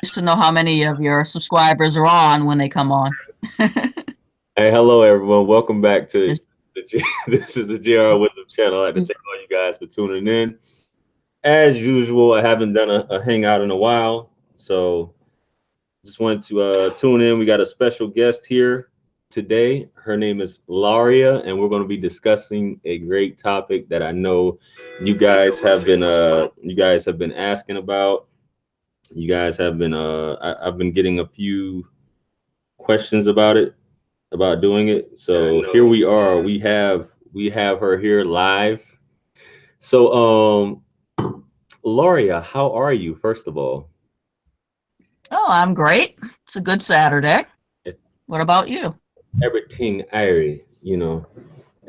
to know how many of your subscribers are on when they come on. Hey, hello everyone. Welcome back to Just this is the JR Wisdom channel. I'd like to thank all you guys for tuning in. As usual, I haven't done a hangout in a while, so just wanted to tune in. We got a special guest here today. Her name is Laria, and we're going to be discussing a great topic that I know you guys have been asking about. You guys have been I've been getting a few questions about doing it. So here we are. We have her here live. So Laria, how are you first of all? oh, I'm great. It's a good Saturday. It's What about you? everything airy,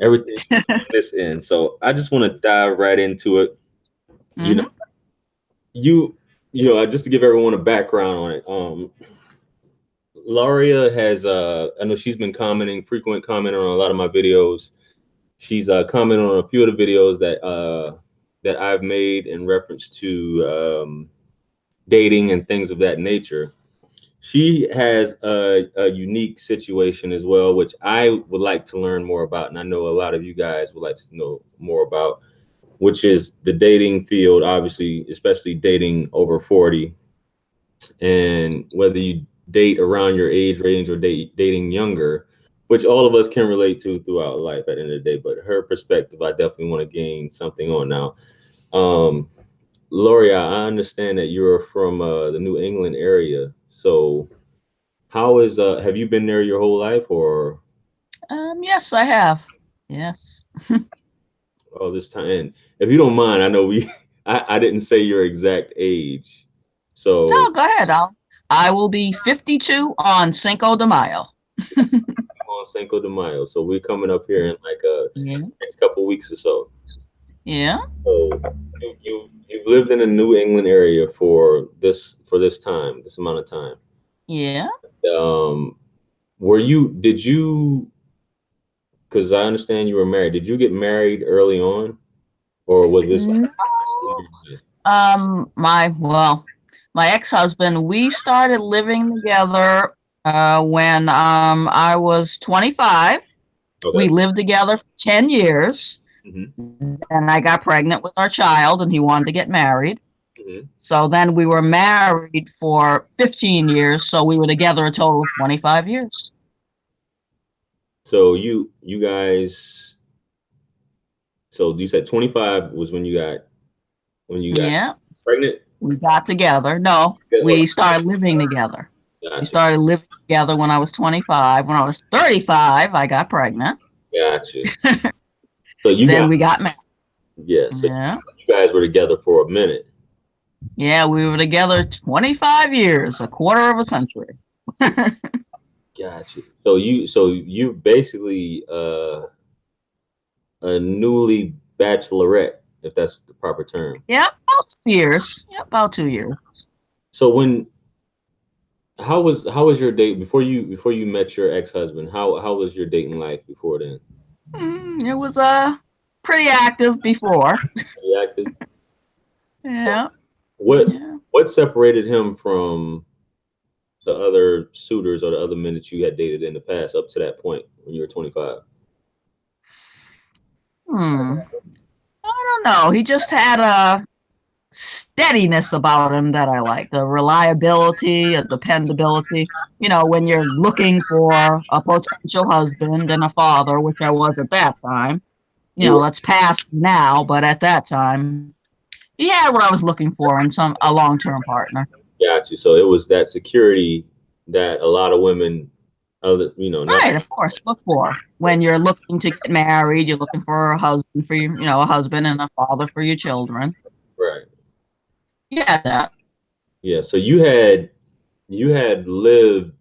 everything on this end. So I just want to dive right into it. You know, Hmm. just to give everyone a background on it. Laria has I know she's been frequent commenting on a lot of my videos. She's commented on a few of the videos that I've made in reference to dating and things of that nature. She has a unique situation as well, which I would like to learn more about, and I know a lot of you guys would like to know more about, which is the dating field, obviously, especially dating over 40, and whether you date around your age range or dating younger, which all of us can relate to throughout life at the end of the day. But her perspective, I definitely want to gain something on now. Um, Loria, I understand that you're from the New England area. So how is have you been there your whole life or Yes, I have. Yes. all this time? And if you don't mind, I know I didn't say your exact age. So No, go ahead. I will be 52 on Cinco de Mayo. on Cinco de Mayo. So we're coming up here in like Yeah. next couple weeks or so. Yeah. So you've lived in the New England area for this time, this amount of time. Yeah. Um, were you did you because I understand you were married. Did you get married early on, or was this like No. later in life? My ex-husband, we started living together when I was 25. Okay. We lived together for 10 years. Hmm. And I got pregnant with our child, and he wanted to get married. Hmm. So then we were married for 15 years. So we were together a total of 25 years. So you guys, so you said 25 was when you got Yeah. pregnant. We got together. No, Okay. we started living together. We Gotcha, started living together when I was 25. When I was 35, I got pregnant. gotcha. So you Then got we got married. yeah. So Yeah. you guys were together for a minute. Yeah, we were together 25 years, a quarter of a century. Gotcha. So you basically a newly bachelorette, if that's the proper term. Yeah, about 2 years. Yeah, about 2 years. So how was your date before you met your ex-husband? How was your dating life before then? It was pretty active before. You acted. Yeah, What yeah. what separated him from the other suitors or the other men that you had dated in the past up to that point when you were 25? Hmm. I don't know. He just had a steadiness about him that I like. The reliability, a dependability. When you're looking for a potential husband and a father, which I was at that time. You were That's past now, but at that time, he had what I was looking for in a long-term partner. got you. So it was that security that a lot of women, other not Right, of course, look for. When you're looking to get married, you're looking for a husband for a husband and a father for your children. right. Yeah, that. Yeah. So you had lived,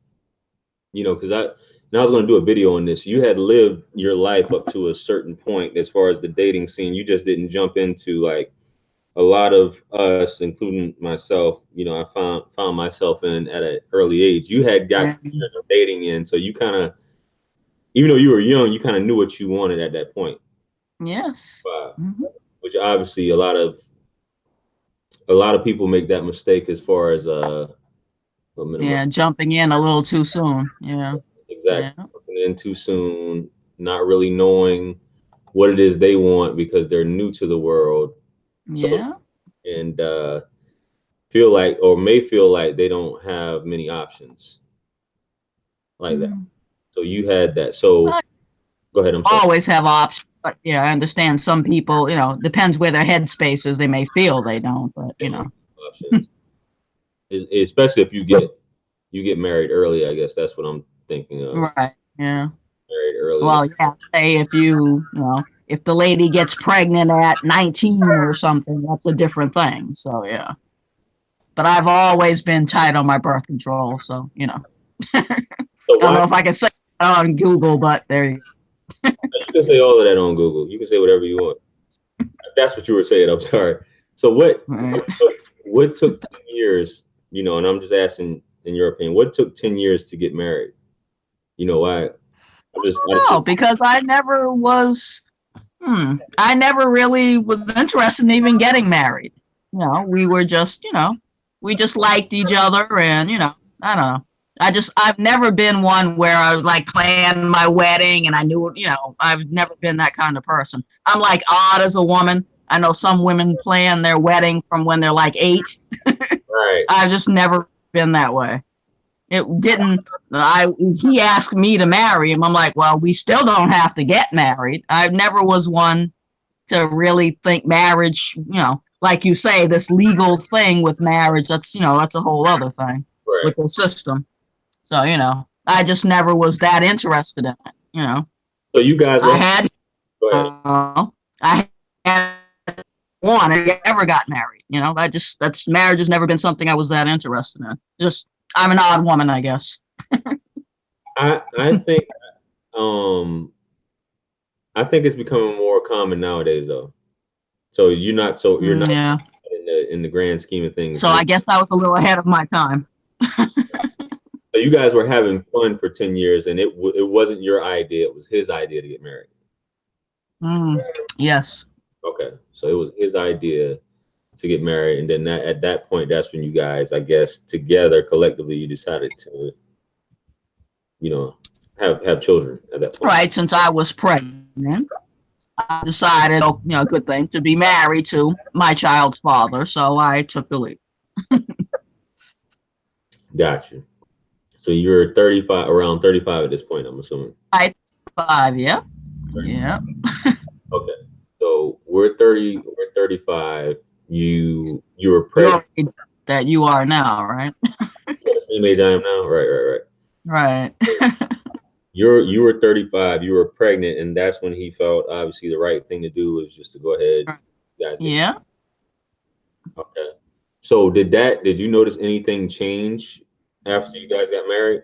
because I was going to do a video on this. You had lived your life up to a certain point as far as the dating scene. You just didn't jump into like a lot of us, including myself, I found myself in at an early age. You had got Yeah. to years of dating in, so you kind of, even though you were young, you kind of knew what you wanted at that point. Yes. Uh, Hmm. which obviously a lot of people make that mistake as far as a minimum. Yeah, jumping in a little too soon. Yeah. Exactly. Yeah. Jumping in too soon, not really knowing what it is they want because they're new to the world. So Yeah. and feel like or may feel like they don't have many options like that. Mm. So you had that. So I go ahead. I'm sorry. always have options, but yeah, I understand some people, depends where their headspace is. They may feel they don't, but They don't have options, especially if you get married early. I guess that's what I'm thinking of. right. Yeah. Married early. Well, yeah, say if the lady gets pregnant at 19 or something, that's a different thing. So, yeah. But I've always been tight on my birth control. So, I So don't why know if I can say it on Google, but there you you can say all of that on Google. You can say whatever you want. That's what you were saying. I'm sorry. So go. Right. what took 10 years? And I'm just asking in your opinion, what took 10 years to get married? Why? No, because I never really was interested in even getting married. We were just, we just liked each other and, I don't know. I've never been one where I like planned my wedding and I knew, I've never been that kind of person. I'm like odd as a woman. I know some women plan their wedding from when they're like 8. Right. I've just never been that way. It didn't, he asked me to marry him. I'm like, well, we still don't have to get married. I never was one to really think marriage, like you say, this legal thing with marriage, that's a whole other thing Right. with the system. So, I just never was that interested in it. So you guys I were had, go ahead. I had one, I never got married. That's marriage has never been something I was that interested in. Just, I'm an odd woman, I guess. I think um I think it's becoming more common nowadays though. So you're not Yeah. in the grand scheme of things. So I guess I was a little ahead of my time. So you guys were having fun for 10 years and it wasn't your idea, it was his idea to get married. Yes. Okay. So it was his idea to get married and then at that point that's when you guys, I guess, together collectively you decided to, you know, have children at that point. Right. Since I was pregnant, I decided, good thing to be married to my child's father. So I took the leap. Gotcha. So you're 35, around 35 at this point, I'm assuming. 5, yeah. Yeah. Okay. So we're 30, we're 35. You were pregnant. That you are now, right? You're the same age I am now. Right. Right. You were 35, you were pregnant, and that's when he felt obviously the right thing to do was just to go ahead. You guys get Yeah. okay. So did you notice anything change after you guys got married?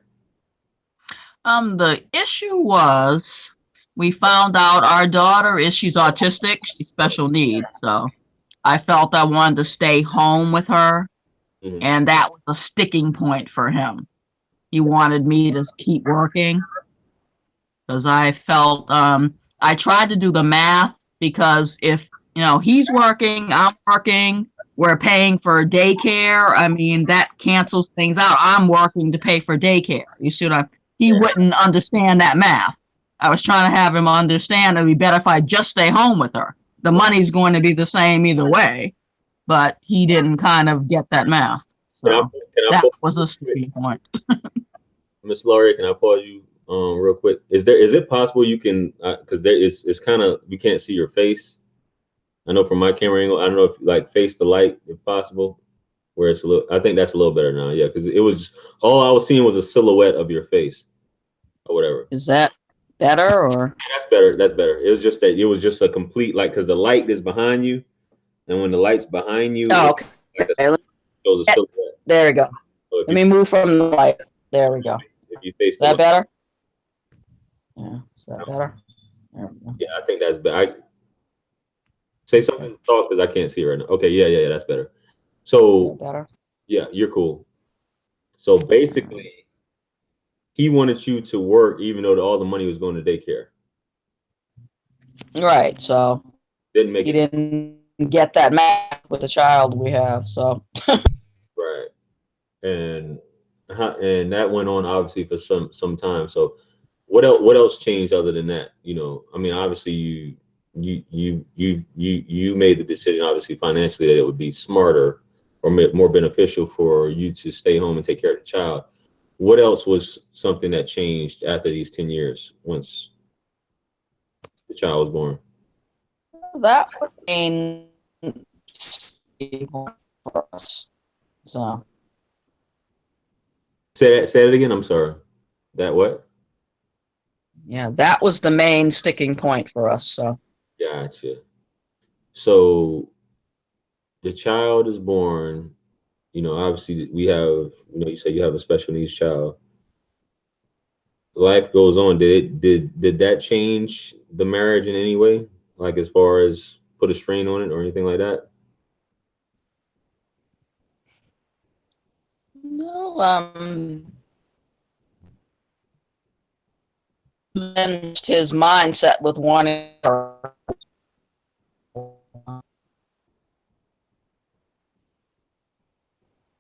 The issue was we found out our daughter she's autistic, she's special needs. So I felt I wanted to stay home with her, Mhm. and that was a sticking point for him. He wanted me to keep working because I felt I tried to do the math because if he's working, I'm working, we're paying for daycare. I mean that cancels things out. I'm working to pay for daycare. You see what he wouldn't understand that math. I was trying to have him understand it'd be better if I just stay home with her. The money's going to be the same either way, but he didn't kind of get that math. So Can I that pause was a you real sticking point. Miss Laria, can I pause you real quick? Is it possible you can because there is it's kind of we can't see your face. I know from my camera angle, I don't know if like face the light if possible, where it's a little I think that's a little better now. Yeah, because it was all I was seeing was a silhouette of your face or whatever. Is that better or? That's better. That's better. It was just a complete like because the light is behind you, and when the light's behind you, Oh, it okay. like a, shows a silhouette. There we go. So if Let me move from the light. There we go. you face Is the that light, better? Yeah. Is that better? There we go. yeah, I think that's better. I say something soft because I can't see right now. Okay, yeah, that's better. Is that So better? yeah, you're cool. So basically, he wanted you to work even though all the money was going to daycare. Right. So Didn't make he it didn't get that math with the child we have. So right. And and that went on obviously for some time. So what else changed other than that? You know, I mean, obviously you made the decision, obviously financially, that it would be smarter or more beneficial for you to stay home and take care of the child. What else was something that changed after these 10 years once the child was born? That would mean for us. So Say that again. I'm sorry. That what? yeah, that was the main sticking point for us. So Gotcha. So the child is born. You know, obviously we have, you said you have a special needs child. Life goes on. Did that change the marriage in any way? Like as far as put a strain on it or anything like that? no, managed his mindset with wanting her.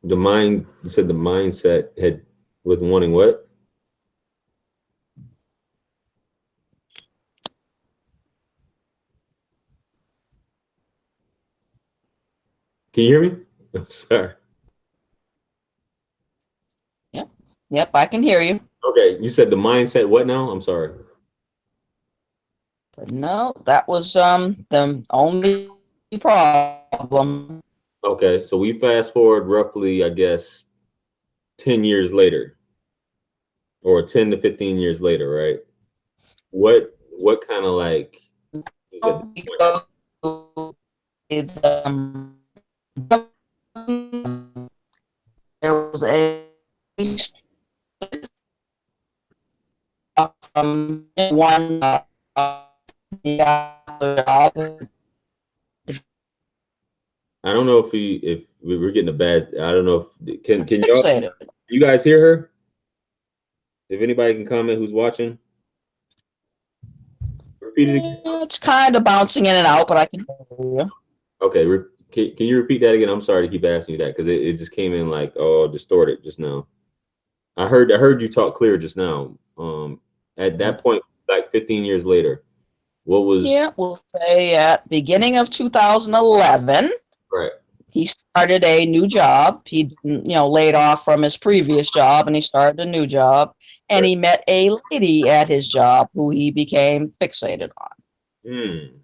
You said the mindset had with wanting what? Can you hear me? I'm sorry. Yep, yep, I can hear you. Okay, you said the mindset what now? I'm sorry. But no, that was the only problem. Okay, so we fast forward roughly, I guess, 10 years later or 10 to 15 years later, right? What kind of like was at this point? There was a from one the other. I don't know if we were getting a bad. I don't know if can y'all Fixated. you guys hear her? If anybody can comment who's watching, repeat it again. It's kind of bouncing in and out, but I can hear you. Okay, can you repeat that again? I'm sorry to keep asking you that because it just came in like distorted just now. I heard you talk clear just now. At that point, like 15 years later, what was Yeah, we'll say at beginning of 2011, right? he started a new job. He, laid off from his previous job and he started a new job. And Right. he met a lady at his job who he became fixated on. Hmm.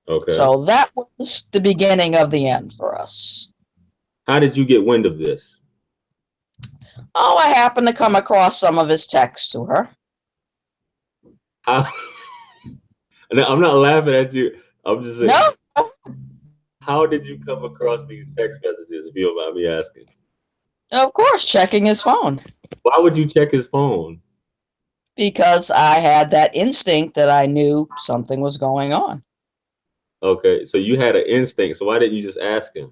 Okay. So that was the beginning of the end for us. How did you get wind of this? Oh, I happened to come across some of his texts to her. How, I'm not laughing at you. I'm just saying, No, how did you come across these text messages? If you don't mind me asking, of course, checking his phone why would you check his phone? because I had that instinct that I knew something was going on. Okay, so you had an instinct. So why didn't you just ask him?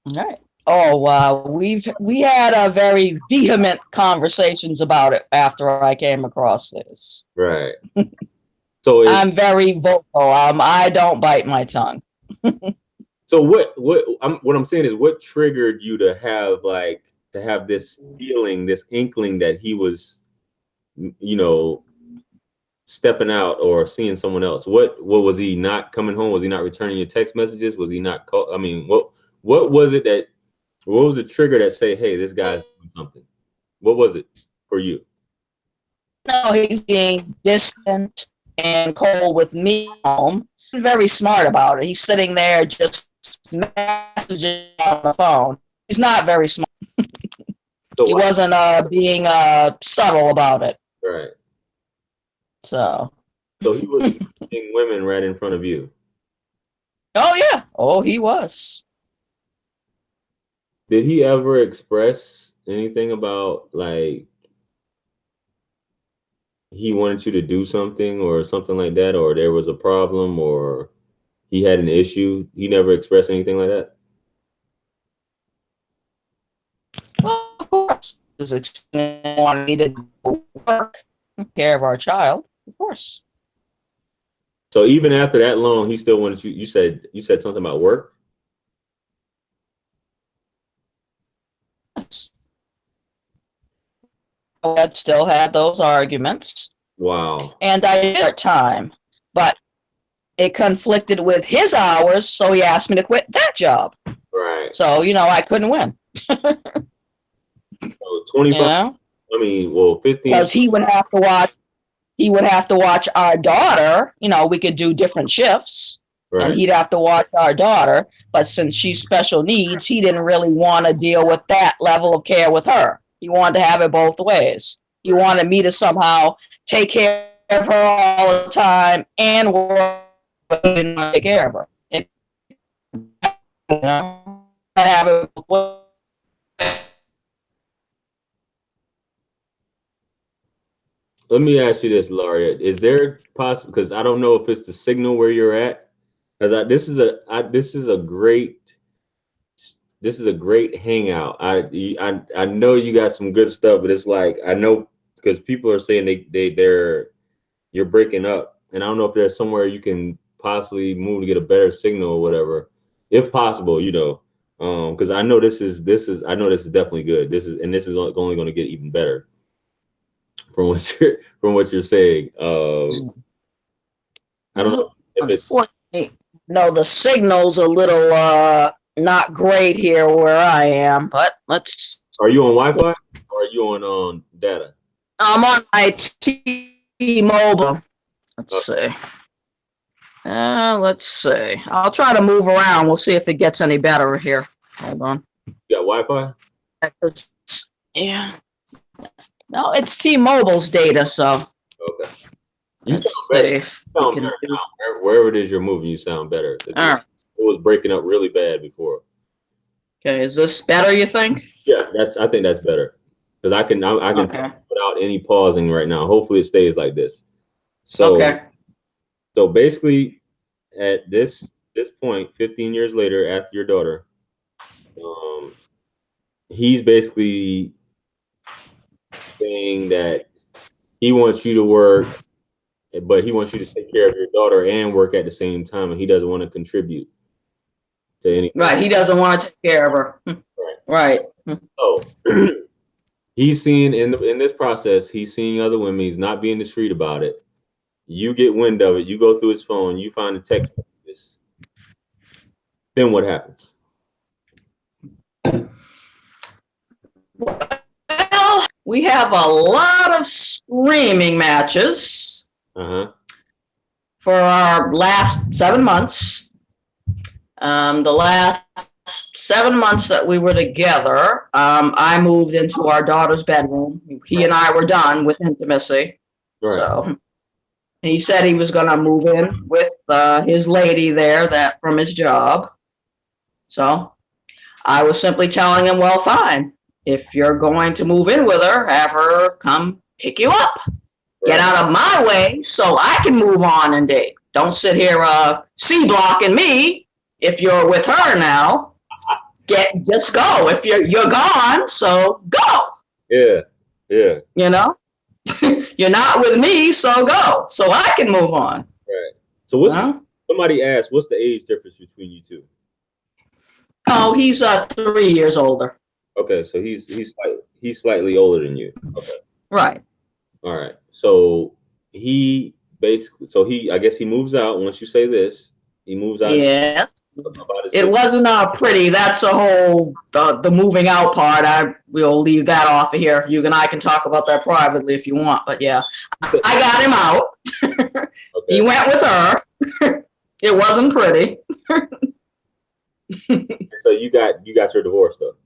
All right. Oh, we had a very vehement conversations about it after I came across this. Right. So I'm very vocal. I don't bite my tongue. so what I'm saying is what triggered you to have this feeling, this inkling that he was, you know, stepping out or seeing someone else? What was he not coming home? Was he not returning your text messages? Was he not call? I mean, what was it that what was the trigger that say, hey, this guy's doing something? What was it for you? No, he's being distant and cold with me home. Very smart about it. He's sitting there just messaging on the phone. He's not very smart. So He why? wasn't being subtle about it. Right. So, So he was messaging women right in front of you. oh yeah, oh he was. Did he ever express anything about like he wanted you to do something or something like that, or there was a problem, or he had an issue? He never expressed anything like that. Well, of course, because wanted me to work, take care of our child. Of course. So even after that long, he still wanted you. You said something about work. Yes. had still had those arguments. Wow. And I did part-time, but it conflicted with his hours, so he asked me to quit that job. Right. So, I couldn't win. So 25, I mean, well, 15. Because he would have to watch our daughter. We could do different shifts. Right. And he'd have to watch our daughter. But since she's special needs, he didn't really want to deal with that level of care with her. He wanted to have it both ways. He wanted me to somehow take care of her all the time and work and take care of her. Have it both ways. Let me ask you this, Laria. Is there possible, because I don't know if it's the signal where you're at, because this is a great hangout. I know you got some good stuff, but it's like, I know because people are saying you're breaking up, and I don't know if there's somewhere you can possibly move to get a better signal or whatever, if possible, because I know this is definitely good. This is only going to get even better from what you're saying. I don't know if it's, no, the signal's a little not great here where I am, but let's. Are you on Wi-Fi or are you on data? I'm on my T-Mobile. Let's see. Let's see. I'll try to move around. We'll see if it gets any better here. Hold on. You got Wi-Fi? Yeah. No, it's T-Mobile's data, so. Okay. Let's see. Wherever it is you're moving, you sound better. It was breaking up really bad before. Okay, is this better, you think? Yeah, I think that's better. Because I can okay. without any pausing right now. Hopefully it stays like this. So, okay. So basically at this point, 15 years later, after your daughter, he's basically saying that he wants you to work, but he wants you to take care of your daughter and work at the same time, and he doesn't want to contribute to anything. Right, he doesn't want to take care of her. Right. So he's seeing in this process, he's seeing other women. He's not being discreet about it. You get wind of it. You go through his phone. You find the text messages. Then what happens? Well, we have a lot of screaming matches for our last 7 months. The last 7 months that we were together, I moved into our daughter's bedroom. He and I were done with intimacy. Right. So he said he was going to move in with his lady there from his job. So I was simply telling him, well, fine. If you're going to move in with her, have her come pick you up. Get out of my way so I can move on and date. Don't sit here C-blocking me. If you're with her now, just go. If you're gone, so go. Yeah. You're not with me, so go. So I can move on. Right. So somebody asked, what's the age difference between you two? Oh, he's 3 years older. Okay, so he's slightly older than you. Okay. Right. All right. So I guess he moves out once you say this. He moves out. Yeah. It wasn't pretty. That's the moving out part. We'll leave that off of here. You and I can talk about that privately if you want. But yeah, I got him out. Okay. He went with her. It wasn't pretty. So you got your divorce though.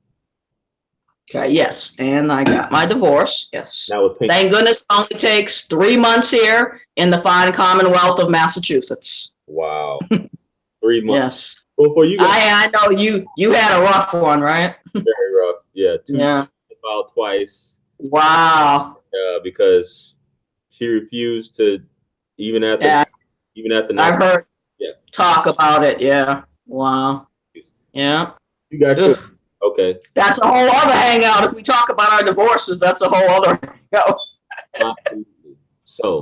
Okay. Yes, and I got my divorce. Yes. Thank goodness it only takes 3 months here in the fine Commonwealth of Massachusetts. Wow. 3 months. Yes. Well, for you guys, I know you had a rough one, right? Very rough. Yeah. Filed twice. Wow. Because she refused to even at the I've heard talk about it. Yeah. Wow. Yeah. You got okay. That's a whole other hangout. If we talk about our divorces, that's a whole other hangout. So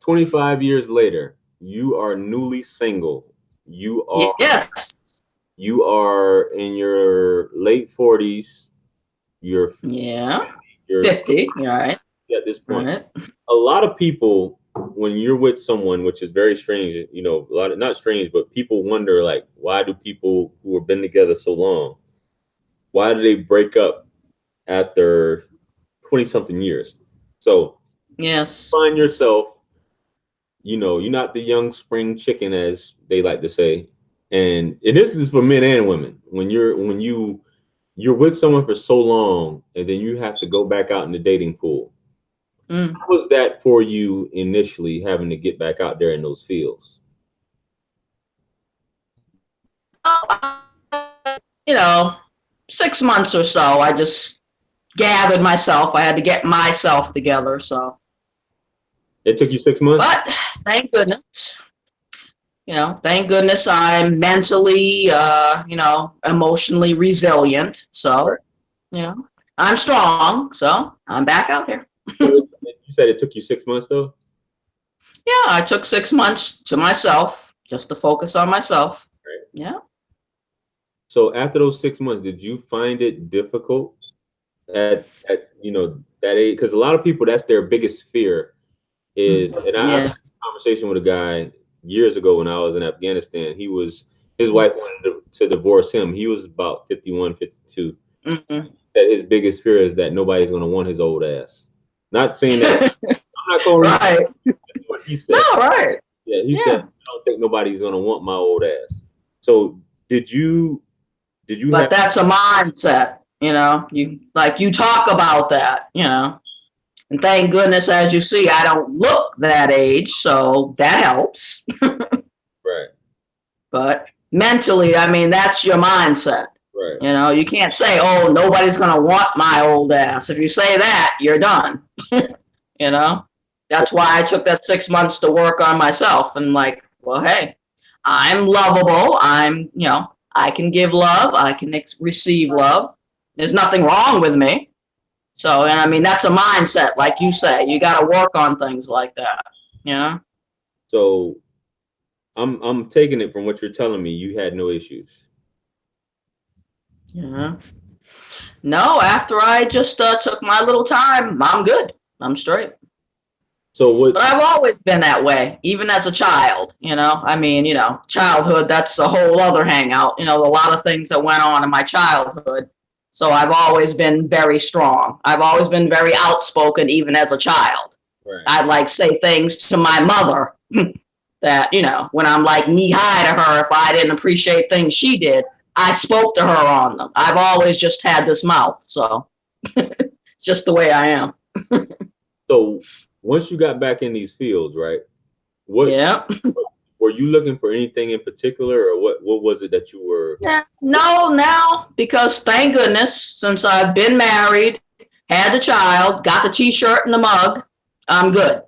25 years later, you are newly single. You are You are in your late 40s. You're you're 50, right? at this point. Right. A lot of people, when you're with someone, which is very strange, you know, a lot of, not strange, but people wonder, like, why do people who have been together so long, why do they break up after 20 something years? So Yes. find yourself, you know, you're not the young spring chicken, as they like to say. And this is for men and women. You're with someone for so long and then you have to go back out in the dating pool. Mm. How was that for you initially, having to get back out there in those fields? You know, 6 months or so, I just gathered myself. I had to get myself together. So, It took you 6 months? but thank goodness, thank goodness I'm mentally, emotionally resilient. So, Right. I'm strong. So I'm back out here. You said it took you 6 months though? Yeah, I took 6 months to myself just to focus on myself. Right. Yeah. So after those 6 months, did you find it difficult at you know that age? Because a lot of people, that's their biggest fear is, and I've had Yeah. a conversation with a guy years ago when I was in Afghanistan. His wife wanted to divorce him. He was about 51, 52. Mm-hmm. That his biggest fear is that nobody's going to want his old ass. Not saying that, I'm not calling Right. what he No, said. right. Yeah, he Yeah. said, I don't think nobody's going to want my old ass. So did you But have, that's a mindset, you talk about that, and thank goodness, as you see, I don't look that age, so that helps. right, But mentally, I mean, that's your mindset. right. You can't say, oh, nobody's going to want my old ass. If you say that, you're done. That's why I took that 6 months to work on myself and like, well, hey, I'm lovable. I can give love. I can receive love. There's nothing wrong with me. So, and I mean, that's a mindset, like you say. You got to work on things like that. So I'm taking it from what you're telling me, you had no issues. Yeah. No, after I just took my little time, I'm good. I'm straight. So what? But I've always been that way, even as a child, I mean, childhood, that's a whole other hangout, a lot of things that went on in my childhood. So I've always been very strong. I've always been very outspoken, even as a child. Right. I'd like say things to my mother that, when I'm like knee high to her, if I didn't appreciate things she did, I spoke to her on them. I've always just had this mouth. So it's just the way I am. So once you got back in these fields, right? Yeah. Were you looking for anything in particular, or what was it that you were? Yeah. No, now, because thank goodness, since I've been married, had the child, got the t-shirt and the mug, I'm good.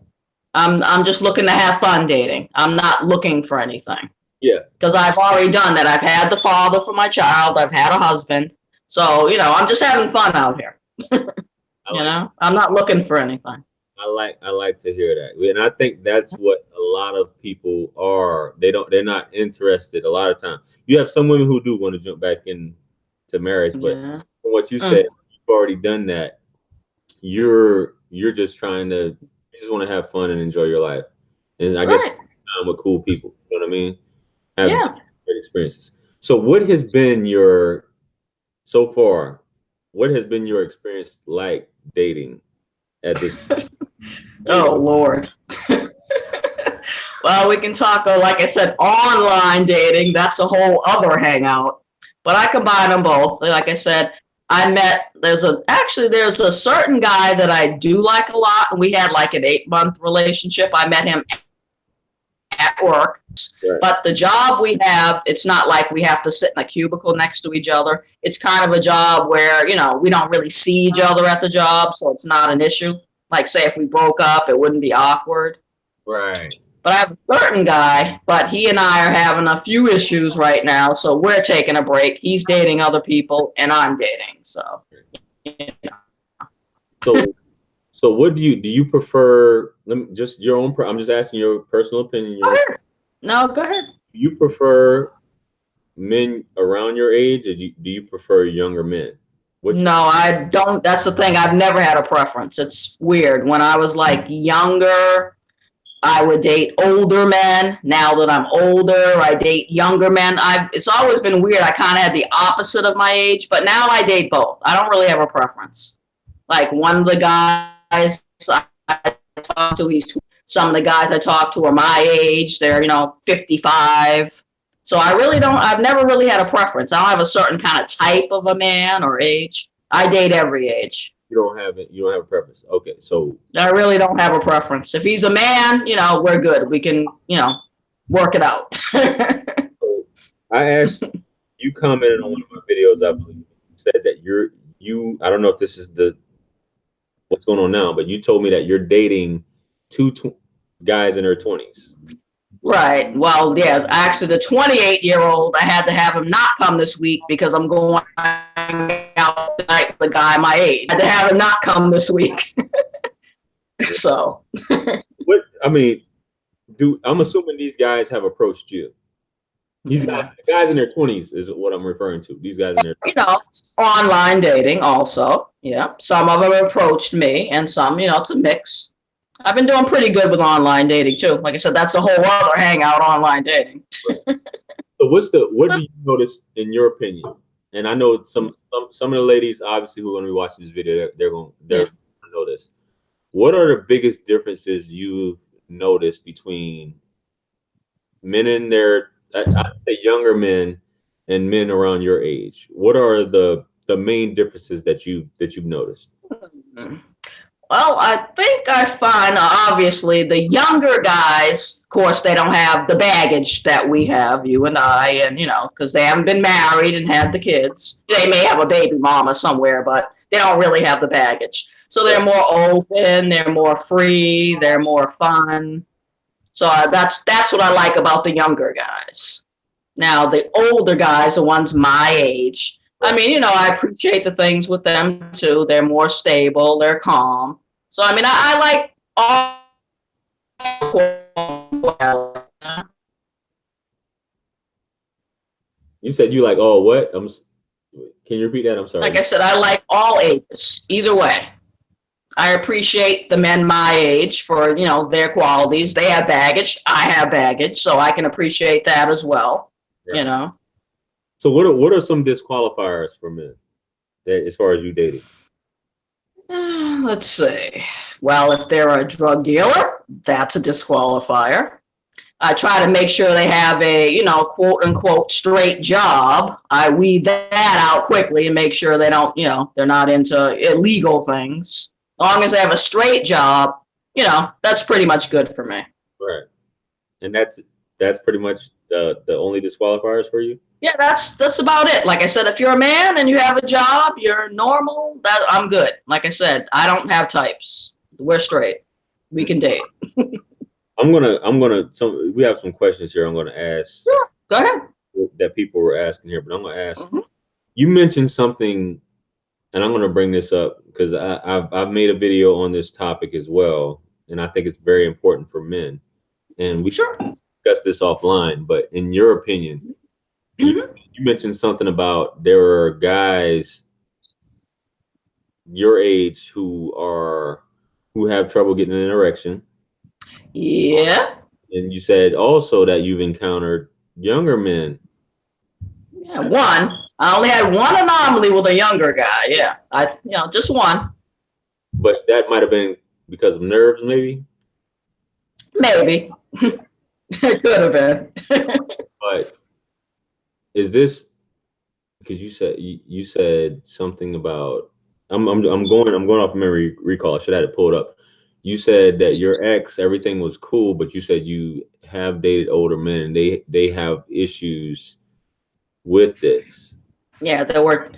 I'm just looking to have fun dating. I'm not looking for anything. Yeah. Because I've already done that. I've had the father for my child. I've had a husband. So, I'm just having fun out here. I'm not looking for anything. I like to hear that. And I think that's what a lot of people are. They're not interested a lot of times. You have some women who do want to jump back into marriage, but from what you said, you've already done that. You're just you just want to have fun and enjoy your life. And I guess time with cool people. You know what I mean? Have great experiences. So what has been so far, what has been your experience like dating at this point? Oh, Lord. Well, we can talk, like I said, online dating. That's a whole other hangout. But I combine them both. Like I said, there's a certain guy that I do like a lot. And we had like an 8-month relationship. I met him at work. Right. But the job we have, it's not like we have to sit in a cubicle next to each other. It's kind of a job where, we don't really see each other at the job. So it's not an issue. Like, say, if we broke up, it wouldn't be awkward. Right. But I have a certain guy, but he and I are having a few issues right now. So we're taking a break. He's dating other people and I'm dating. So, So what do you prefer? Just your own, I'm just asking your personal opinion. No, go ahead. Do you prefer men around your age, or do you prefer younger men? Which No, I don't. That's the thing. I've never had a preference. It's weird. When I was like younger, I would date older men. Now that I'm older, I date younger men. It's always been weird. I kind of had the opposite of my age, but now I date both. I don't really have a preference. Like one of the guys I talk to, some of the guys I talk to are my age. They're, 55. So I've never really had a preference. I don't have a certain kind of type of a man or age. I date every age. you don't have it. You don't have a preference. Okay, so I really don't have a preference. If he's a man, we're good. We can, work it out. so I asked you commented on one of my videos. I believe you said that I don't know if this is what's going on now, but you told me that you're dating two guys in their 20s. Right. Well, yeah, actually, the 28-year-old, I had to have him not come this week because I'm going out tonight with a guy my age. I had to have him not come this week. So. What I mean, I'm assuming these guys have approached you. These guys in their 20s is what I'm referring to. These guys in their 20s. Online dating also. Yeah. Some of them approached me, and some, it's a mix. I've been doing pretty good with online dating too. Like I said, that's a whole other hangout, online dating. Right. So what do you notice in your opinion? And I know some of the ladies obviously who are going to be watching this video, they're going to know this. What are the biggest differences you've noticed between men in their, I'd say younger men and men around your age? What are the main differences that you've noticed? Well, I think I find obviously the younger guys, of course, they don't have the baggage that we have, you and I, and because they haven't been married and had the kids. They may have a baby mama somewhere, but they don't really have the baggage. So they're more open, they're more free, they're more fun. So that's what I like about the younger guys. Now, the older guys, the ones my age, I mean, I appreciate the things with them too. They're more stable, they're calm. So, I mean, I like all. You said you like what? Can you repeat that? I'm sorry. Like I said, I like all ages, either way. I appreciate the men my age for, their qualities. They have baggage. I have baggage, so I can appreciate that as well, So what are some disqualifiers for men as far as you dating? Let's see. Well, if they're a drug dealer, that's a disqualifier. I try to make sure they have a, quote unquote straight job. I weed that out quickly and make sure they don't, they're not into illegal things. As long as they have a straight job, that's pretty much good for me. Right. And that's pretty much the only disqualifiers for you? Yeah, that's about it. Like I said, if you're a man and you have a job, you're normal, that I'm good. Like I said, I don't have types. We're straight. We can date. We have some questions here I'm gonna ask. Sure, go ahead. That people were asking here, but I'm gonna ask. You mentioned something, and I'm gonna bring this up because I've made a video on this topic as well, and I think it's very important for men. And we discuss this offline, but in your opinion, you mentioned something about there are guys your age who have trouble getting an erection. Yeah. And you said also that you've encountered younger men. Yeah, one. I only had one anomaly with a younger guy. Yeah, just one. But that might have been because of nerves, maybe. Maybe. It could have been. But is this because you said something about I'm going off memory recall. I should have had it pulled up. You said that your ex, everything was cool, but you said you have dated older men and they have issues with this. Yeah, there were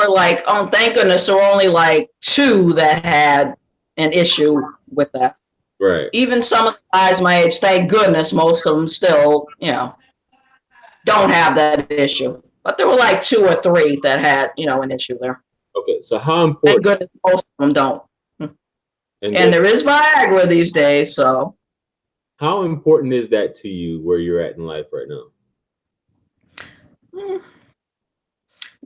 like, thank goodness, there were only like 2 that had an issue with that. Right. Even some of the guys my age, thank goodness, most of them still, don't have that issue. But there were like 2 or 3 that had, an issue there. Okay, so how important? Thank goodness most of them don't. And there is Viagra these days, so. How important is that to you where you're at in life right now?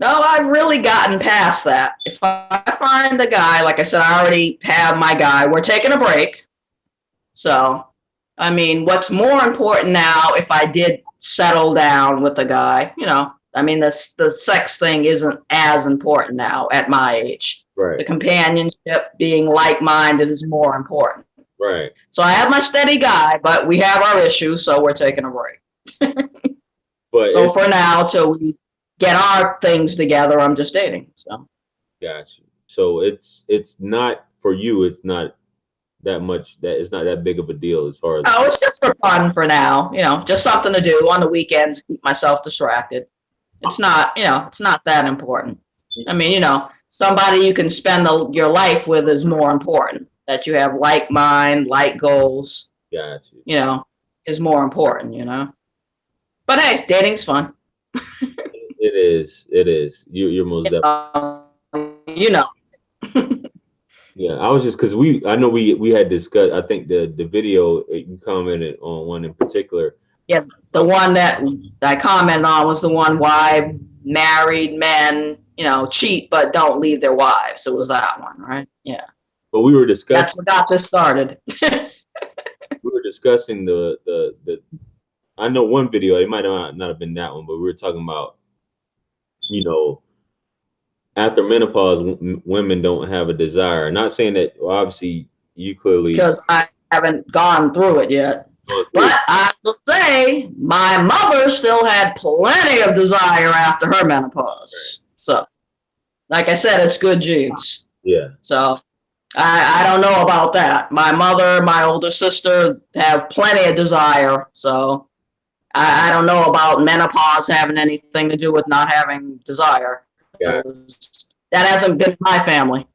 No, I've really gotten past that. If I find a guy, like I said, I already have my guy. We're taking a break. So, I mean, what's more important now, if I did settle down with a guy, I mean, the sex thing isn't as important now at my age. Right. The companionship, being like-minded is more important. Right. So I have my steady guy, but we have our issues, so we're taking a break. But so for now, till we get our things together, I'm just dating. So. Got you. So it's not for you. It's not that much. It's not that big of a deal as far as. Oh, it's just for fun for now. Just something to do on the weekends, keep myself distracted. It's not, it's not that important. I mean, somebody you can spend your life with is more important. That you have like mind, like goals. Got you. Is more important. But hey, dating's fun. It is. It is. You're most definitely. Yeah, I was just because I know we had discussed. I think the video you commented on one in particular. Yeah, the one that I commented on was the one why married men, cheat but don't leave their wives. It was that one, right? Yeah. But we were discussing. That's what got this started. We were discussing the. I know one video. It might not have been that one, but we were talking about, after menopause, women don't have a desire. Not saying that, well, obviously, you clearly. Because I haven't gone through it yet. But I will say, my mother still had plenty of desire after her menopause. Right. So, like I said, it's good genes. Yeah. So, I don't know about that. My mother, my older sister have plenty of desire. So, I don't know about menopause having anything to do with not having desire. Yeah. That hasn't been my family.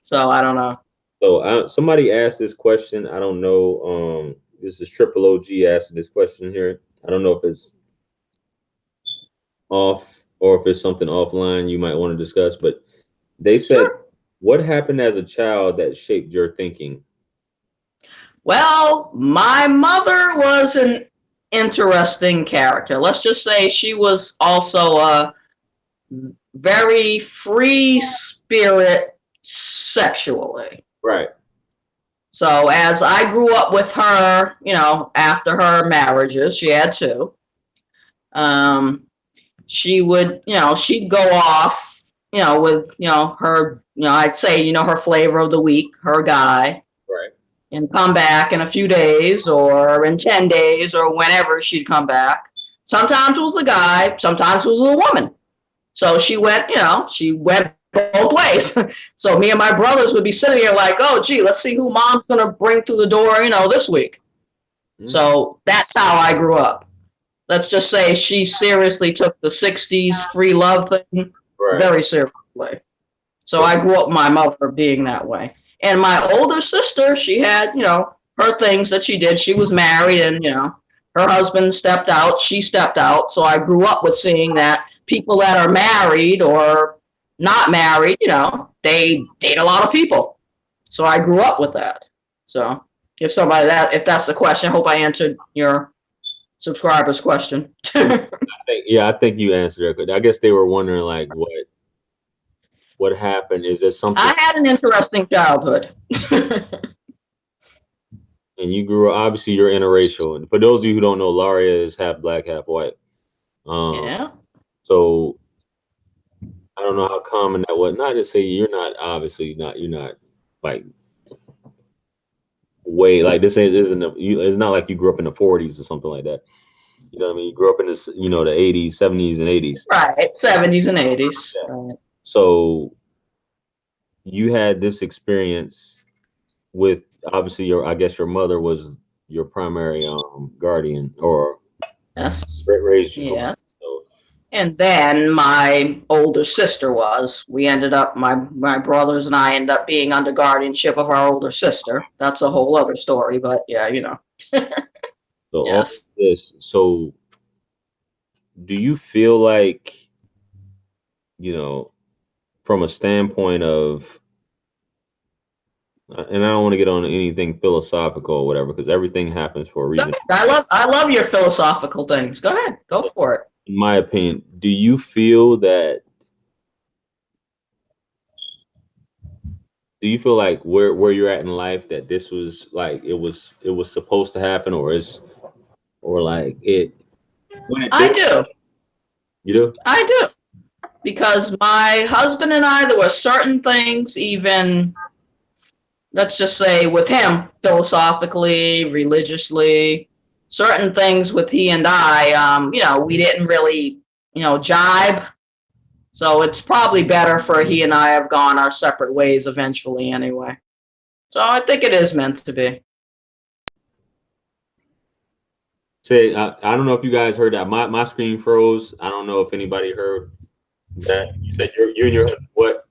So I don't know. So somebody asked this question. I don't know. This is Triple OG asking this question here. I don't know if it's off or if it's something offline you might want to discuss, but they said, sure. What happened as a child that shaped your thinking? Well, my mother was an interesting character. Let's just say she was also a very free spirit sexually. Right. So as I grew up with her, after her marriages, she had two. She would, she'd go off, with, her, I'd say, her flavor of the week, her guy. Right. And come back in a few days or in 10 days or whenever she'd come back. Sometimes it was a guy, sometimes it was a woman. So she went both ways. So me and my brothers would be sitting here like, oh, gee, let's see who mom's going to bring through the door, this week. Mm-hmm. So that's how I grew up. Let's just say she seriously took the 60s free love thing very seriously. So I grew up with my mother being that way. And my older sister, she had, her things that she did. She was married and, her husband stepped out. She stepped out. So I grew up with seeing that people that are married or not married, they date a lot of people. So I grew up with that. So if that's the question, I hope I answered your subscriber's question. I think you answered it. I guess they were wondering like what happened. Is there something? I had an interesting childhood. And you grew up, obviously you're interracial. And for those of you who don't know, Laria is half black, half white. Yeah. So I don't know how common that was. Not to say you're not like way like this isn't it's not like you grew up in the 40s or something like that. You know what I mean? You grew up in this, the 80s, 70s, and 80s. Right, 70s and 80s. Yeah. Right. So you had this experience with obviously I guess your mother was your primary guardian or raised you. Yeah. So, and then my older sister we ended up my brothers and I ended up being under guardianship of our older sister. That's a whole other story, but yeah, So yes. All this, so do you feel like, from a standpoint of, and I don't want to get on anything philosophical or whatever, because everything happens for a reason. I love your philosophical things. Go ahead, go for it. in my opinion, do you feel like where you're at in life that this was like it was supposed to happen, or like it when it I did, do. you do? I do. Because my husband and I, there were certain things, even, let's just say with him, philosophically, religiously, certain things with he and I, we didn't really, jibe. So it's probably better for he and I have gone our separate ways eventually anyway. So I think it is meant to be. Say, I don't know if you guys heard that. My screen froze. I don't know if anybody heard that. You said you and your husband, what?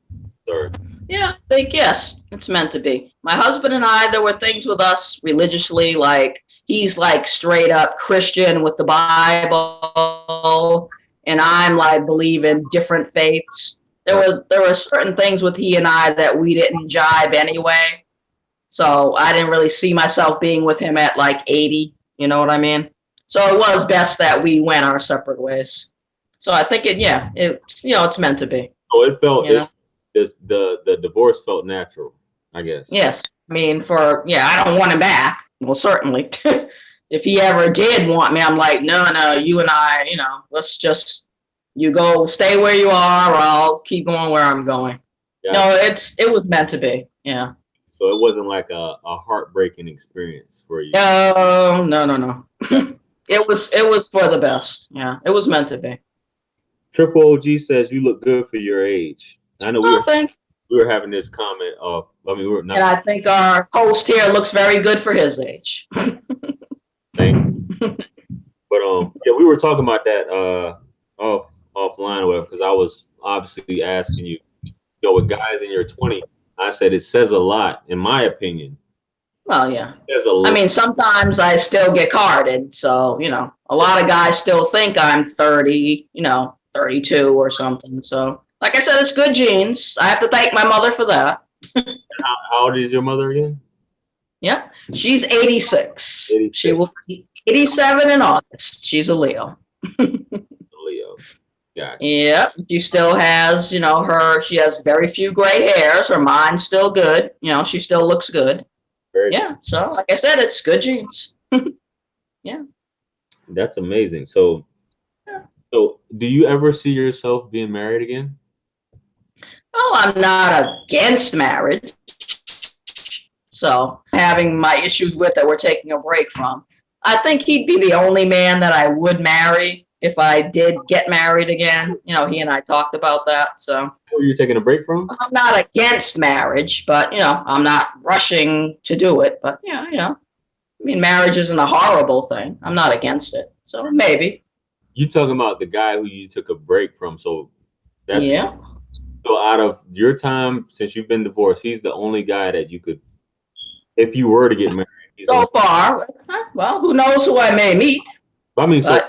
Sorry. Yeah, I think yes, it's meant to be. My husband and I, there were things with us religiously, like he's like straight up Christian with the Bible, and I'm like believe in different faiths. There were certain things with he and I that we didn't jibe anyway. So I didn't really see myself being with him at like 80, you know what I mean? So it was best that we went our separate ways. So I think it's meant to be. So it felt You know? the divorce felt natural, I guess. Yes. I mean, I don't want him back. Well, certainly. If he ever did want me, I'm like, no, you and I, let's just, you go stay where you are, or I'll keep going where I'm going. Yeah. No, it was meant to be. Yeah. So it wasn't like a heartbreaking experience for you. No. It was for the best. Yeah. It was meant to be. Triple OG says you look good for your age. I know we were having this comment of, we were not. And I think our host here looks very good for his age. Thank you. But we were talking about that offline or whatever, because I was obviously asking you, with guys in your 20s, I said it says a lot, in my opinion. Well, yeah. I mean, sometimes I still get carded, so a lot of guys still think I'm 30, 32 or something. So, like I said, it's good genes. I have to thank my mother for that. How old is your mother again? Yeah, she's 86. She will be 87 in August. She's a Leo. Leo. Gotcha. Yeah, she still has, she has very few gray hairs. Her mind's still good. She still looks good. Very good. So like I said, it's good genes. Yeah. That's amazing. So do you ever see yourself being married again? Oh, I'm not against marriage. So having my issues with that we're taking a break from. I think he'd be the only man that I would marry if I did get married again. He and I talked about that. So who are you taking a break from? I'm not against marriage, but I'm not rushing to do it. But I mean, marriage isn't a horrible thing. I'm not against it. So maybe. You talking about the guy who you took a break from? So that's yeah. So out of your time since you've been divorced, he's the only guy that you could, if you were to get married. So far, well, who knows who I may meet? I mean, So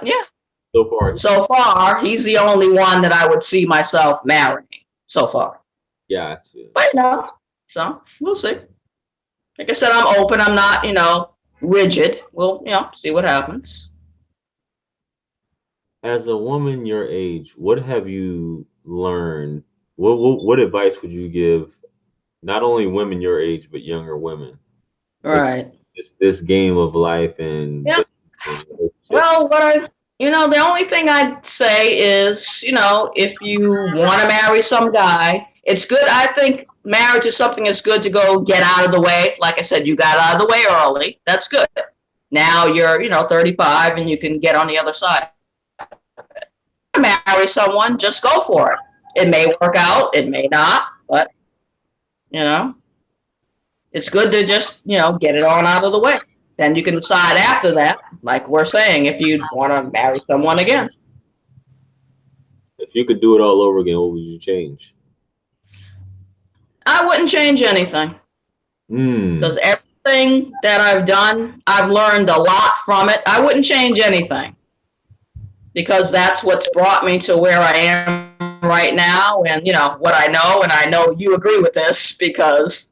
far, he's the only one that I would see myself marrying. So far. Yeah. But so we'll see. Like I said, I'm open. I'm not, rigid. We'll, see what happens. As a woman your age, what have you learned? What advice would you give not only women your age but younger women? Right. This game of life and well, the only thing I'd say is, if you want to marry some guy, it's good. I think marriage is something that's good to go get out of the way. Like I said, you got out of the way early. That's good. Now you're, 35 and you can get on the other side. Marry someone, just go for it. It may work out, it may not, but it's good to just get it on out of the way. Then you can decide after that, like we're saying, if you want to marry someone again. If you could do it all over again, what would you change? I wouldn't change anything, because everything that I've done, I've learned a lot from it. I wouldn't change anything, because that's what's brought me to where I am right now, and what I know, and I know you agree with this, because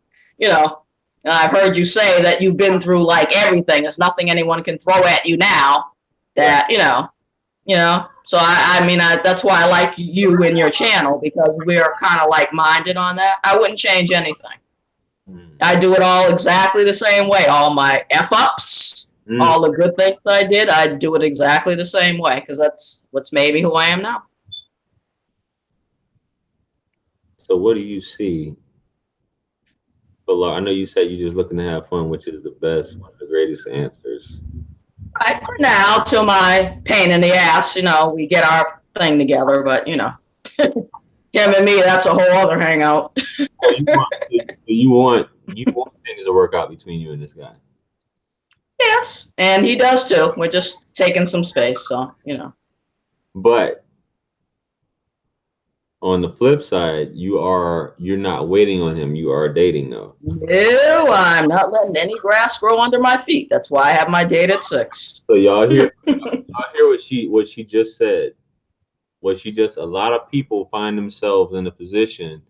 I've heard you say that you've been through like everything. There's nothing anyone can throw at you now that So I mean, that's why I like you and your channel, because we're kind of like-minded on that. I wouldn't change anything. I do it all exactly the same way. All my F-ups, all the good things I did, I do it exactly the same way, because that's what's made me who I am now. So what do you see? I know you said you're just looking to have fun, which is the best, one of the greatest answers. Right, for now, till my pain in the ass, we get our thing together, but him and me, that's a whole other hangout. You want things to work out between you and this guy. Yes, and he does too. We're just taking some space, so But on the flip side, you're not waiting on him. You are dating though. No, I'm not letting any grass grow under my feet. That's why I have my date at 6. So y'all hear what she just said. A lot of people find themselves in a position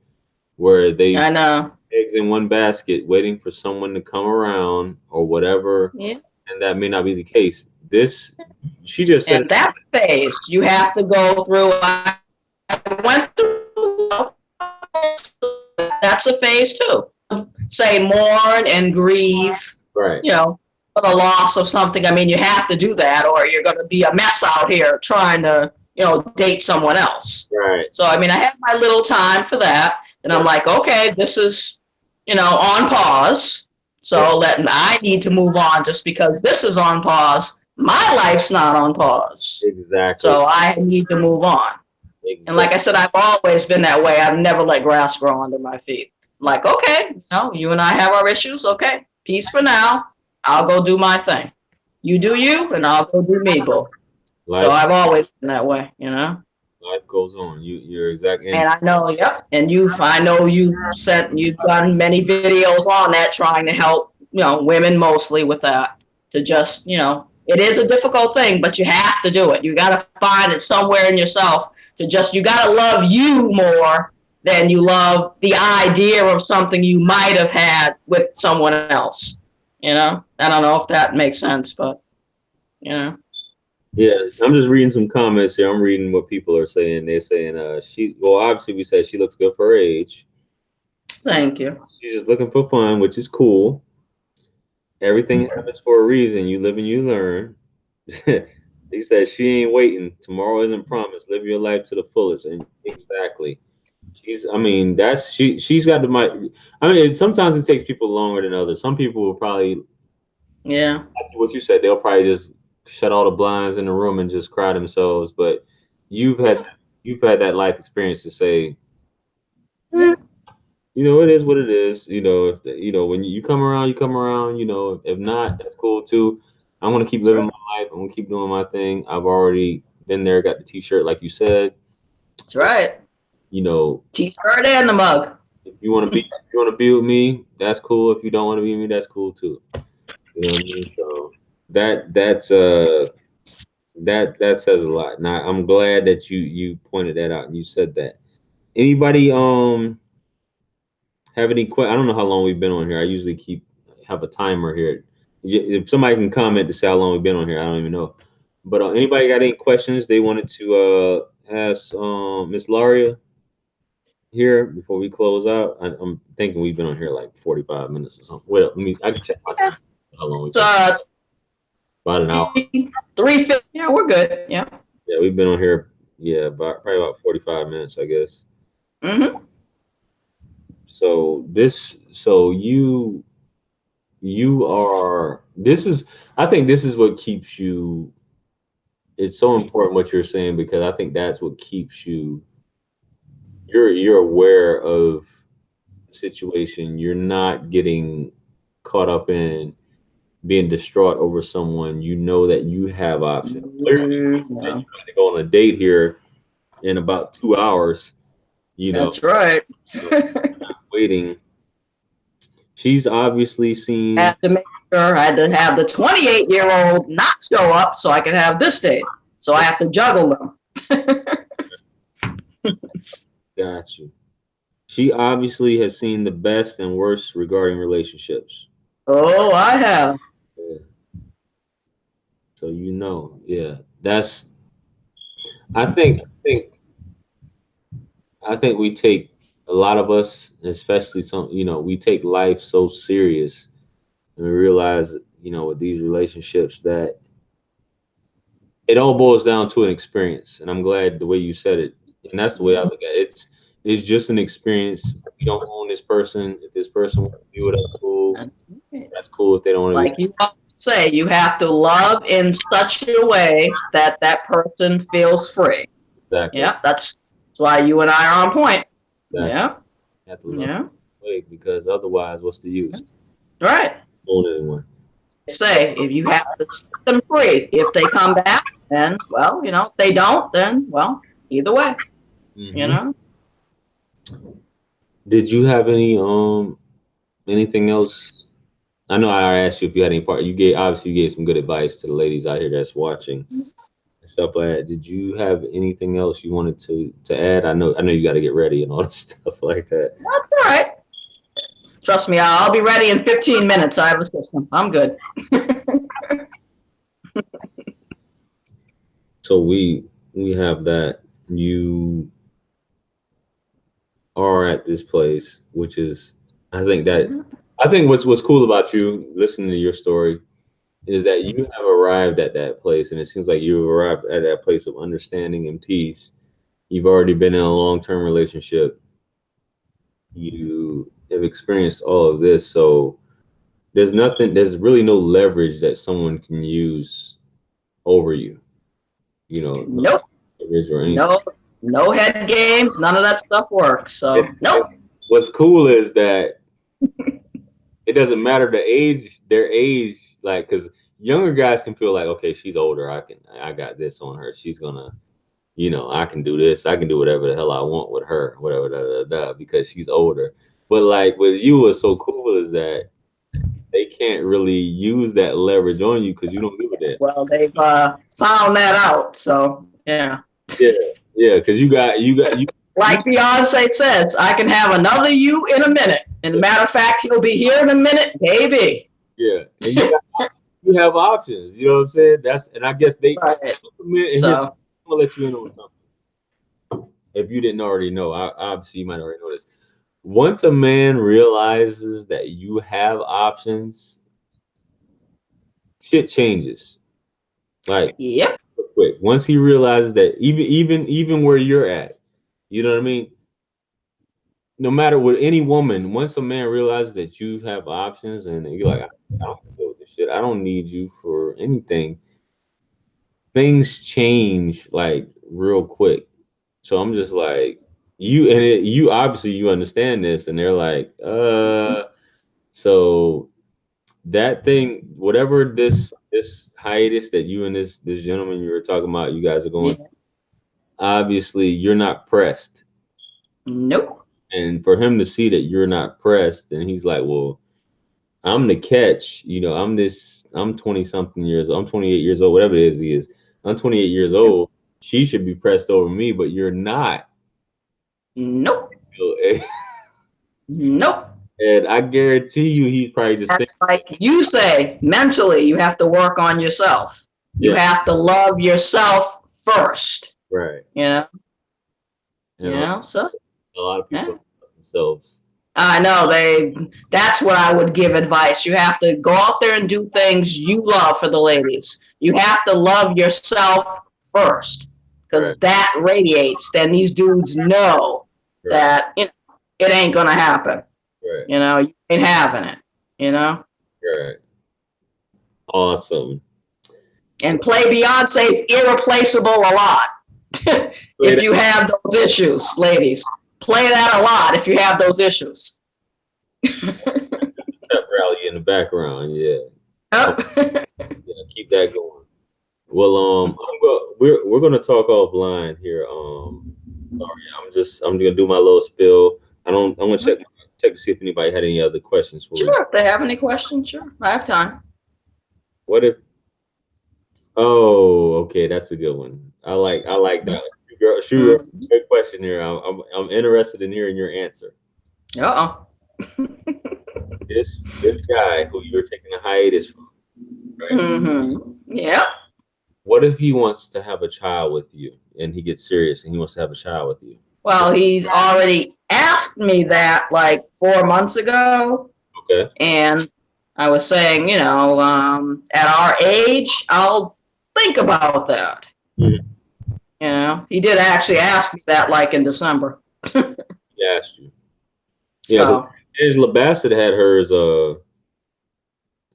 where they I know. eggs in one basket waiting for someone to come around or whatever. Yeah. And that may not be the case. She just said. And that phase you have to go through. I went through. That's a phase too. Say mourn and grieve. Right. For the loss of something. I mean, you have to do that, or you're going to be a mess out here trying to, date someone else. Right. So, I mean, I have my little time for that. And I'm like, okay, this is, on pause. So I need to move on just because this is on pause. My life's not on pause. Exactly. So I need to move on. Exactly. And like I said, I've always been that way. I've never let grass grow under my feet. I'm like, okay, you and I have our issues. Okay, peace for now. I'll go do my thing. You do you, and I'll go do me, boo. So I've always been that way, Life goes on. You're exactly. And I know, yep. And I know you've done many videos on that, trying to help, women mostly with that. To just, it is a difficult thing, but you have to do it. You got to find it somewhere in yourself you got to love you more than you love the idea of something you might have had with someone else. I don't know if that makes sense, but Yeah, I'm just reading some comments here. I'm reading what people are saying. They're saying obviously we said she looks good for her age. Thank you. She's just looking for fun, which is cool. Everything happens for a reason. You live and you learn. He said she ain't waiting. Tomorrow isn't promised. Live your life to the fullest. And exactly. She's got the mic. Sometimes it takes people longer than others. Some people will probably, what you said, they'll probably just shut all the blinds in the room and just cry themselves. But you've had that life experience to say, it is what it is. If when you come around, you come around. If not, that's cool too. I'm gonna keep living my life. I'm gonna keep doing my thing. I've already been there, got the T-shirt, like you said. That's right. T-shirt and the mug. If you want to be with me, that's cool. If you don't want to be with me, that's cool too. You know what I mean? So that says a lot. Now I'm glad that you pointed that out and you said that. Anybody have any questions? I don't know how long we've been on here. I usually have a timer here. If somebody can comment to say how long we've been on here, I don't even know. But anybody got any questions they wanted to ask Miss Laria here before we close out? I'm thinking we've been on here like 45 minutes or something. Well, I can check my time. How long we've been? About an hour. 3:50. Yeah, we're good. Yeah. Yeah, we've been on here. Yeah, probably about 45 minutes, I guess. Mm-hmm. So you are. I think this is what keeps you. It's so important what you're saying, because I think that's what keeps you. You're aware of the situation. You're not getting caught up in being distraught over someone. You know that you have options. Clearly, you're going to go on a date here in about 2 hours. That's right. Waiting. She's obviously seen. I had to make sure I had to have the 28-year-old not show up so I could have this date. So I have to juggle them. Got you. She obviously has seen the best and worst regarding relationships. Oh, I have. Yeah. So yeah, that's. I think we take a lot of us, especially some, we take life so serious, and we realize, with these relationships that it all boils down to an experience. And I'm glad the way you said it, and that's the way I look at it. It's just an experience. We don't own this person. If this person wants to be with us, cool. That's cool. If they don't want to Like you say, you have to love in such a way that that person feels free. exactly, Yeah, that's why you and I are on point. exactly. Yeah, You have to love yeah, it, because otherwise, what's the use? right. Own anyone. Say if you have to set them free. If they come back, then well, if they don't, then well, either way, you Hmm. know. Did you have anything else? I know I asked you if you had any part. You gave some good advice to the ladies out here that's watching and stuff like that. Did you have anything else you wanted to add? I know you got to get ready and all this stuff like that. That's all right. Trust me, I'll be ready in 15 minutes. I have a system. I'm good. So we have that. You are at this place, which is, I think that I think what's cool about you listening to your story is that you have arrived at that place, and it seems like you've arrived at that place of understanding and peace. You've already been in a long-term relationship. You have experienced all of this, so there's really no leverage that someone can use over you. No Nope. leverage or anything. No, no head games. None of that stuff works. So And nope. what's cool is that it doesn't matter their age, like, because younger guys can feel like, okay, she's older. I got this on her. She's gonna, I can do this. I can do whatever the hell I want with her, whatever, because she's older. But like with you, what's so cool is that they can't really use that leverage on you because you don't give a damn. Well, they've found that out. So yeah. Yeah, yeah, because you. Like Beyonce says, I can have another you in a minute. And matter of fact, he'll be here in a minute, baby. Yeah, and you have options. You know what I'm saying? And I guess Right. and here, I'm So gonna let you in on something. If you didn't already know, obviously you might already know this. Once a man realizes that you have options, shit changes. Like yep. quick. Once he realizes that even where you're at, you know what I mean? No matter with any woman, once a man realizes that you have options and you're like, I don't deal with this shit. I don't need you for anything. Things change like real quick. So I'm just like, you obviously you understand this, and they're like, so that thing, whatever this hiatus that you and this gentleman you were talking about, you guys are going, Yeah. obviously you're not pressed. Nope. And for him to see that you're not pressed, and he's like, well, I'm the catch, I'm 20 something years old, I'm 28 years old, whatever it is he is. I'm 28 years Yep. old. She should be pressed over me, but you're not. Nope. And Nope. I guarantee you he's probably just thinking, That's like you say, mentally, you have to work on yourself. You yeah, have to love yourself first. right. You know? And So a lot of people yeah. love themselves. I know that's what I would give advice. You have to go out there and do things you love for the ladies. You have to love yourself first, Right, because that radiates. Then these dudes know right, that it ain't gonna happen. right, You ain't having it, right. Awesome. and play Beyonce's Irreplaceable a lot. Play If that you have those issues, ladies, play that a lot if you have those issues. pep rally in the background. Yeah. Yep. Yeah, keep that going. Well, we're gonna talk offline here. Sorry, I'm gonna do my little spill. I'm gonna check to see if anybody had any other questions for you. Sure, if they have any questions, sure. I have time. What if? Oh, okay, that's a good one. I like that. Girl, shoot, Mm-hmm. good question here. I'm interested in hearing your answer. Uh-oh. This guy who you're taking a hiatus from, right? Mm-hmm. Yep. What if he wants to have a child with you? and he gets serious and he wants to have a child with you? Well, he's already asked me that like 4 months ago. Okay. And I was saying, at our age, I'll think about that. He did actually ask me that like in December. He asked you. Yeah, So, Angela Bassett had hers.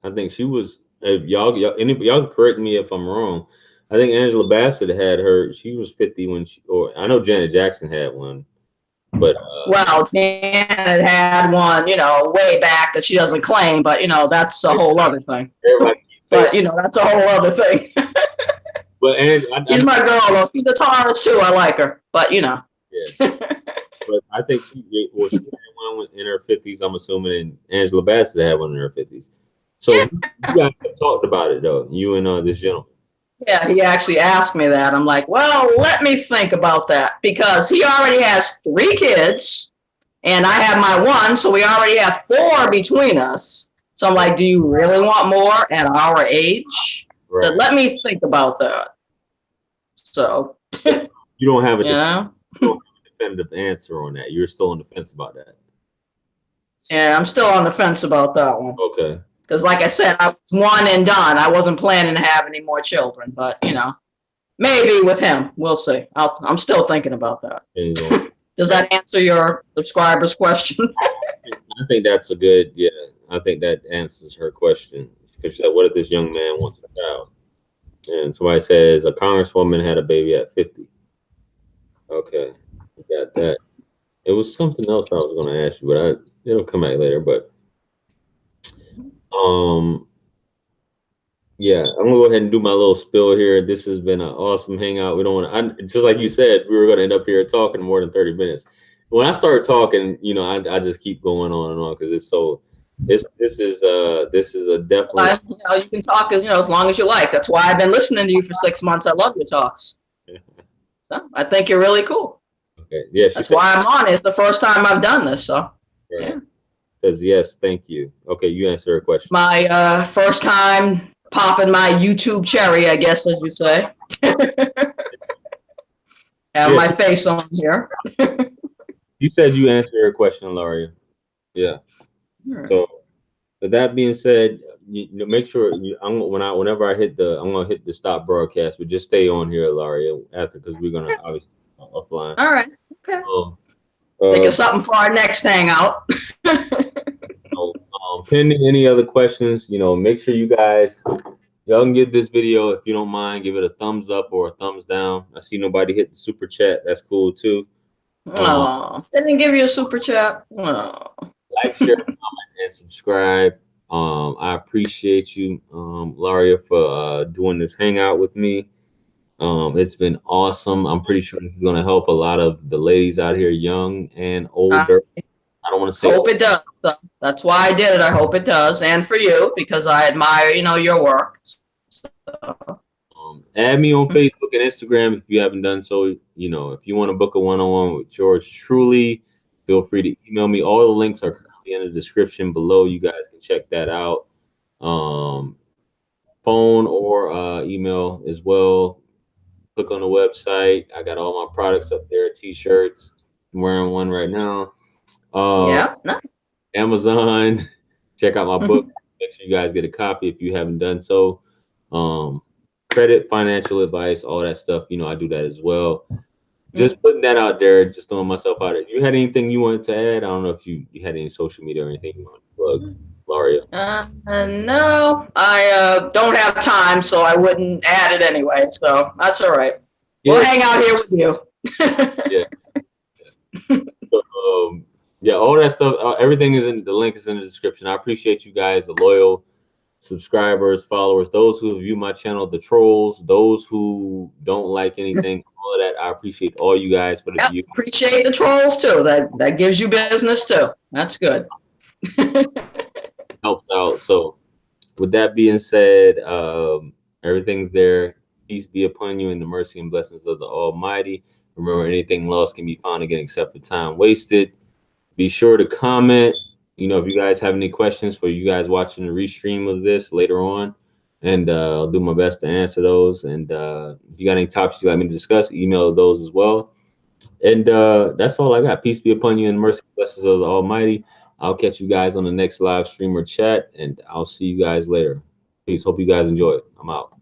I think she was. If y'all correct me if I'm wrong. I think Angela Bassett had her. She was 50 when or I know Janet Jackson had one, but well, Janet had one, way back that she doesn't claim, but that's a whole other thing. But that's a whole other thing. But she's my girl. She's a Taurus too. I like her, but Yeah. But I think she had one in her 50s. I'm assuming, and Angela Bassett had one in her 50s. So you guys have talked about it though, you and this gentleman. Yeah, he actually asked me that. I'm like, well, let me think about that because he already has 3 kids and I have my 1, so we already have 4 between us. So I'm like, do you really want more at our age? Right. So let me think about that. So you don't have a definitive answer on that. You're still on the fence about that. Yeah, I'm still on the fence about that one. Okay. Because like I said, I was one and done. I wasn't planning to have any more children, but maybe with him, we'll see. I'm still thinking about that. Does that answer your subscriber's question? I think that's a good, I think that answers her question. Because she said, what if this young man wants a child? And somebody says a congresswoman had a baby at 50. Okay, we got that. It was something else I was going to ask you, but it'll come out later. But yeah, I'm gonna go ahead and do my little spill here. This has been an awesome hangout. We don't want to, just like you said, we were going to end up here talking more than 30 minutes. When I start talking, I just keep going on and on because it's so. This is a definitely. You can talk as long as you like. That's why I've been listening to you for 6 months. I love your talks. So I think you're really cool. Okay. Yeah. That's why I'm on it. It's the first time I've done this. So right. Yeah. Says yes, thank you. Okay, you answer a question. My first time popping my YouTube cherry, I guess, as you say. Have my face on here. You said you answered a question, Laria. Yeah. Right. So, with that being said, make sure whenever I hit I'm gonna hit the stop broadcast, but just stay on here, Laria, after because we're gonna obviously offline. All right. Okay. Think of something for our next hangout. Pending any other questions, make sure you guys y'all can give this video, if you don't mind, give it a thumbs up or a thumbs down. I see nobody hit the super chat. That's cool too. Oh, they didn't give you a super chat. Oh. Like, share, comment, and subscribe. I appreciate you, Laria, for doing this hangout with me. It's been awesome. I'm pretty sure this is going to help a lot of the ladies out here, young and older. I don't want to say. Hope it does. So that's why I did it. I hope it does, and for you because I admire, your work. So. Add me on Facebook and Instagram if you haven't done so. If you want to book a one-on-one with George truly, feel free to email me. All the links are currently in the description below. You guys can check that out. Phone or email as well. Click on the website. I got all my products up there. T-shirts. I'm wearing one right now. Yeah. Amazon. Check out my book. Make sure you guys get a copy if you haven't done so. Credit, financial advice, all that stuff. I do that as well. Just putting that out there, just throwing myself out there. You had anything you wanted to add? I don't know if you had any social media or anything you want to plug, Laria. No, I don't have time, so I wouldn't add it anyway. So that's all right. Yeah. We'll hang out here with you. Yeah. So, all that stuff. Everything is the link is in the description. I appreciate you guys, the loyal subscribers, followers, those who view my channel, the trolls, those who don't like anything, all of that. I appreciate all you guys for the view. Appreciate the trolls too. That gives you business too. That's good. Helps out. So with that being said, everything's there. Peace be upon you and the mercy and blessings of the Almighty. Remember, anything lost can be found again except for time wasted. Be sure to comment. If you guys have any questions for you guys watching the restream of this later on, and I'll do my best to answer those. And if you got any topics you'd like me to discuss, email those as well. And that's all I got. Peace be upon you and mercy and blessings of the Almighty. I'll catch you guys on the next live stream or chat, and I'll see you guys later. Peace. Hope you guys enjoy it. I'm out.